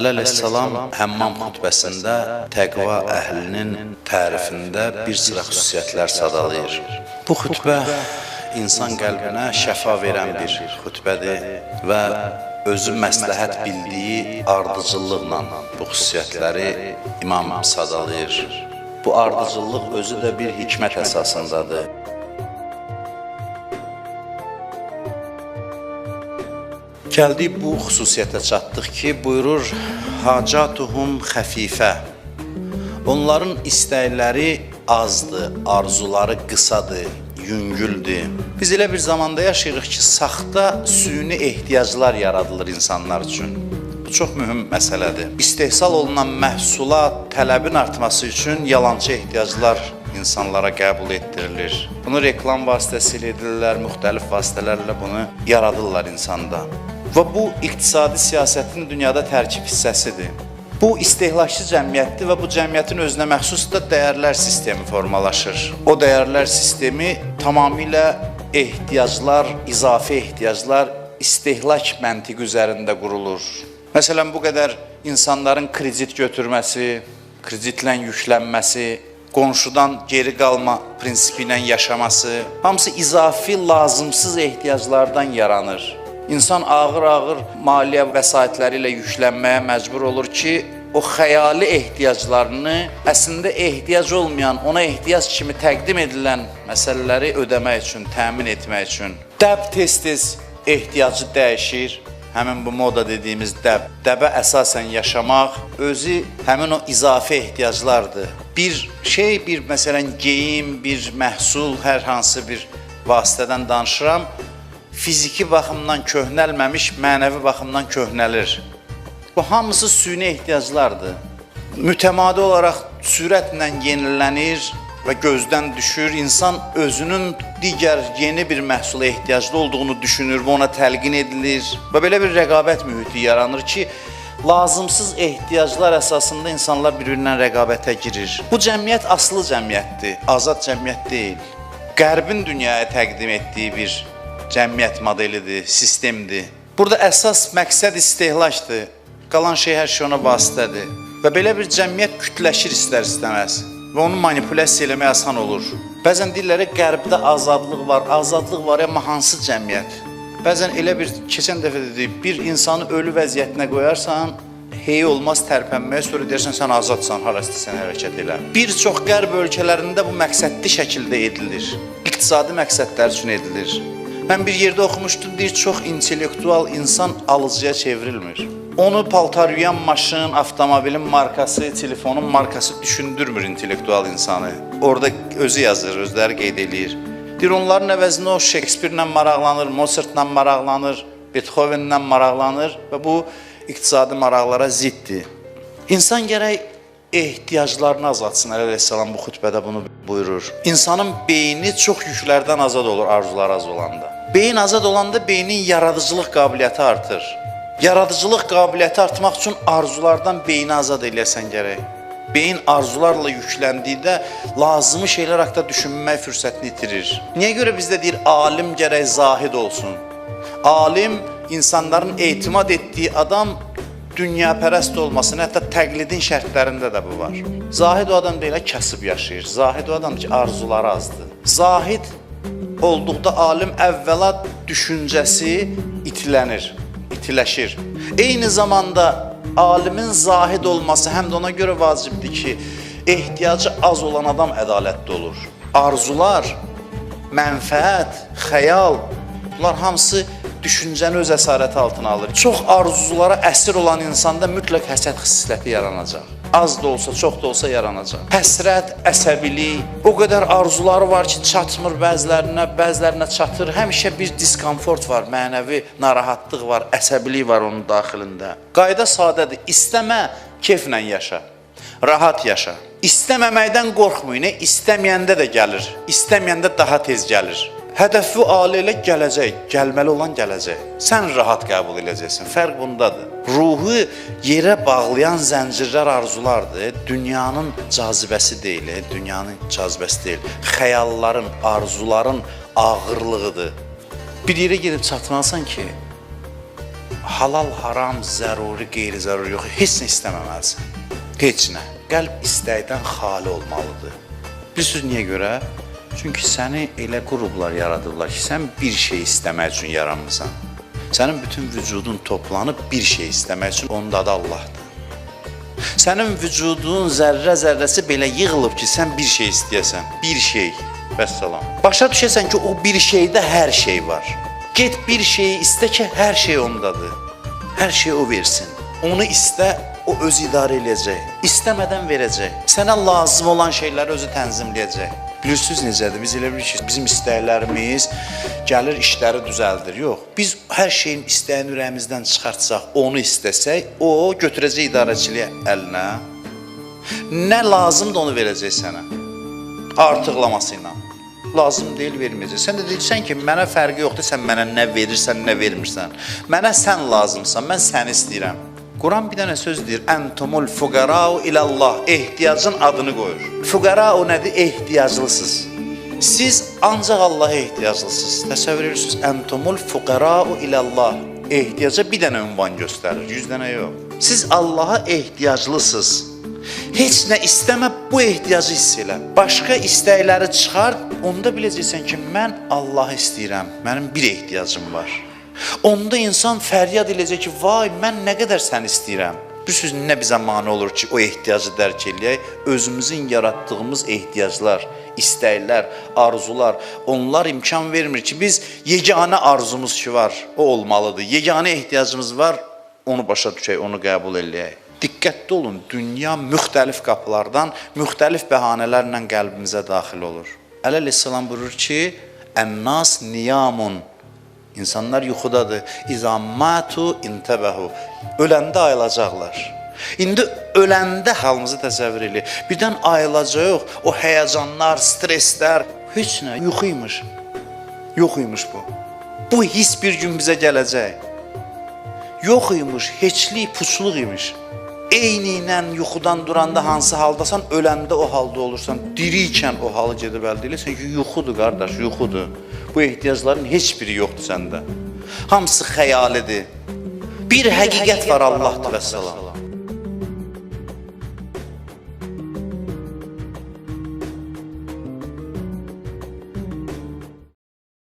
Əleyhissalam Həmmam xutbəsində təqva əhlinin tərifində bir sıra xüsusiyyətlər sadalayır. Bu xutbə insan qəlbinə şəfa verən bir xutbədir və özü məsləhət bildiyi ardıcıllıqla bu xüsusiyyətləri İmam sadalayır. Bu ardıcıllıq özü də bir hikmət əsasındadır. Gəldik bu xüsusiyyətə çatdıq ki, buyurur, hacatuhum xəfifə. Onların istəkləri azdır, arzuları qısadır, yüngüldür. Biz elə bir zamanda yaşayırıq ki, saxta süni ehtiyaclar yaradılır insanlar üçün. Bu çox mühüm məsələdir. İstehsal olunan məhsula tələbin artması üçün yalançı ehtiyaclar insanlara qəbul etdirilir. Bunu reklam vasitəsilə edirlər, müxtəlif vasitələrlə bunu yaradırlar insanda. Və bu iqtisadi siyasətin dünyada tərkib hissəsidir. Bu istehlakçı cəmiyyətdir və bu cəmiyyətin özünə məxsus da dəyərlər sistemi formalaşır. O dəyərlər sistemi tamamilə ehtiyaclar, izafi ehtiyaclar, istehlak məntiqi üzərində qurulur. Məsələn, bu qədər insanların kredit götürməsi, kreditlə yüklənməsi, qonşudan geri qalma prinsipi ilə yaşaması, hamısı izafi, lazımsız ehtiyaclardan yaranır. İnsan ağır-ağır maliyyə vəsaitləri ilə yüklənməyə məcbur olur ki, o xəyali ehtiyaclarını əslində ehtiyac olmayan, ona ehtiyac kimi təqdim edilən məsələləri ödəmək üçün, təmin etmək üçün. Dəb tez-tez ehtiyacı dəyişir. Həmin bu moda dediyimiz dəb. Dəbə əsasən yaşamaq özü həmin o izafi ehtiyaclardır. Bir şey, bir məsələn geyim, bir məhsul, hər hansı bir vasitədən danışıram. Fiziki baxımdan köhnəlməmiş, mənəvi baxımdan köhnəlir. Bu hamısı süni ehtiyaclardır. Mütəmadi olaraq sürətlə yenilənir və gözdən düşür. İnsan özünün digər yeni bir məhsula ehtiyaclı olduğunu düşünür və ona təlqin edilir. Və belə bir rəqabət mühiti yaranır ki, lazımsız ehtiyaclar əsasında insanlar bir-birindən rəqabətə girir. Bu cəmiyyət asılı cəmiyyətdir, azad cəmiyyət deyil. Qərbin dünyaya təqdim etdiyi bir cəmiyyət modelidir, sistemdir. Burada əsas məqsəd istehlakdır. Qalan şey hər şey ona vasitədir. Və belə bir cəmiyyət kütləşir istər-istəməz. Və onu manipulyasiya eləmək asan olur. Bəzən deyirlər, qərbdə azadlıq var. Azadlıq var, amma hansı cəmiyyət? Bəzən elə bir, keçən dəfə dedik, bir insanı ölü vəziyyətinə qoyarsan, hey olmaz tərpənməyə, sonra deyərsən, sən azadsan, hara istəsən hərəkət elə. Bir çox qərb ölkələrində bu məqsədli şəkildə edilir. İqtisadi məqsədlər üçün edilir. Mən bir yerdə oxumuşdum, deyir, çox intellektual insan alıcıya çevrilmir. Onu paltar yuyan maşın, avtomobilin markası, telefonun markası düşündürmür intellektual insanı. Orada özü yazır, özləri qeyd edir. Deyir, onların əvəzində o Shakespeare-lə maraqlanır, Mozart-la maraqlanır, Beethoven-lə maraqlanır və bu iqtisadi maraqlara ziddir. İnsan gərək ehtiyaclarını azadsın, Əleyhissalam bu xütbədə bunu buyurur. İnsanın beyni çox yüklərdən azad olur, arzular az olanda. Beyin azad olanda beynin yaradıcılıq qabiliyyəti artır. Yaradıcılıq qabiliyyəti artmaq üçün arzulardan beyni azad eləyəsən gərək. Beyin arzularla yükləndikdə lazımı şeylər haqqında düşünmək fürsətini itirir. Niyə görə bizdə deyir, alim gərək zahid olsun? Alim, insanların etimad etdiyi adam dünyapərəst olmasın, hətta təqlidin şərtlərində də bu var. Zahid o adam deyil, kasıb yaşayır. Zahid o adam ki, arzuları azdır. Zahid olduqda alim əvvəla düşüncəsi itilənir, itiləşir. Eyni zamanda alimin zahid olması həm də ona görə vacibdir ki, ehtiyacı az olan adam ədalətli olur. Arzular, mənfəət, xəyal, bunlar hamısı düşüncəni öz əsarəti altına alır. Çox arzulara əsir olan insanda mütləq həsəd xisləti yaranacaq. Az da olsa, çox da olsa yaranacaq. Həsrət, əsəbilik, o qədər arzuları var ki, çatmır bəzilərinə çatır. Həmişə bir diskomfort var, mənəvi narahatlıq var, əsəbilik var onun daxilində. Qayda sadədir, istəmə, keyflə yaşa, rahat yaşa. İstəməməkdən qorxmayın, istəməyəndə də gəlir, istəməyəndə daha tez gəlir. Hədəfi ali ilə gələcək, gəlməli olan gələcək. Sən rahat qəbul edəcəksin, fərq bundadır. Ruhu yerə bağlayan zəncirlər arzulardır, dünyanın cazibəsi deyil, dünyanın cazibəsi deyil. Xəyalların, arzuların ağırlığıdır. Bir yerə gedib çatmalısan ki, halal, haram, zəruri, qeyri-zəruri yox, heç nə istəməməlisən. Heç nə. Qəlb istəkdən xali olmalıdır. Bilirsiniz niyə görə? Çünki səni elə qruplar yaradıblar ki, sən bir şey istəmək üçün yaranmısan. Sənin bütün vücudun toplanıb bir şey istəmək üçün, onun adı Allahdır. Sənin vücudun zərrə-zərrəsi belə yığılıb ki, sən bir şey istəyəsən. Bir şey. Vəssalam. Başa düşəsən ki, o bir şeydə hər şey var. Get bir şeyi istə ki, hər şey ondadır. Hər şey o versin. Onu istə, o özü idarə edəcək. İstəmədən verəcək. Sənə lazım olan şeyləri özü tənzimləyəcək. Bilirsiniz necədir? Biz elə bilirik ki, bizim istəklərimiz gəlir, işləri düzəldir. Yox, biz hər şeyin istəyini ürəyimizdən çıxartsaq, onu istəsək, o götürəcək idarəçiliyi əlinə. Nə lazımdır onu verəcək sənə. Artıqlaması ilə. Lazım deyil, verməyəcək. Sən də deyirsən ki, mənə fərqi yoxdur, sən mənə nə verirsən, nə vermirsən. Mənə sən lazımsan, mən səni istəyirəm. Quran bir dənə söz deyir, Entumul fuqarau ilallah, ehtiyacın adını qoyur. Fuqarau nədir? Ehtiyaclısınız. Siz ancaq Allaha ehtiyaclısınız. Təsəvvür edirsiniz, Entumul fuqarau ilallah. Ehtiyaca bir dənə ünvan göstərir, 100 dənə yox. Siz Allaha ehtiyaclısınız. Heç nə istəmə, bu ehtiyacı hiss elə. Başqa istəkləri çıxar, onda biləcəksən ki, mən Allahı istəyirəm, mənim bir ehtiyacım var. Onda insan fəryad edəcək ki, vay, mən nə qədər səni istəyirəm. Bilirsiniz, nə bizə mane olur ki, o ehtiyacı dərk eləyək? Özümüzün yaratdığımız ehtiyaclar, istəklər, arzular, onlar imkan vermir ki, biz yeganə arzumuz ki var, o olmalıdır. Yeganə ehtiyacımız var, onu başa düşək, onu qəbul eləyək. Diqqətli olun, dünya müxtəlif qapılardan, müxtəlif bəhanələrlə qəlbimizə daxil olur. Əleyhissalam buyurur ki, Ən-nas niyamun. İnsanlar yuxudadır. İzâ mâtu intəbəhu. Öləndə ayılacaqlar. İndi öləndə halımızı təsəvvür edin. Birdən ayılacaq, o həyəcanlar, stresslər, heç nə, yuxuymuş. Yox imiş bu. Bu his bir gün bizə gələcək. Yox imiş, heçlik, puçluq imiş. Eyni ilə yuxudan duranda hansı haldasan, öləndə o halda olursan, dirikən o halı gedib əldə edirsən ki, yuxudur qardaş, yuxudur. Bu ehtiyacların heç biri yoxdur səndə. Hamısı xəyalidir. Bir həqiqət var, Allahdır vəssalam.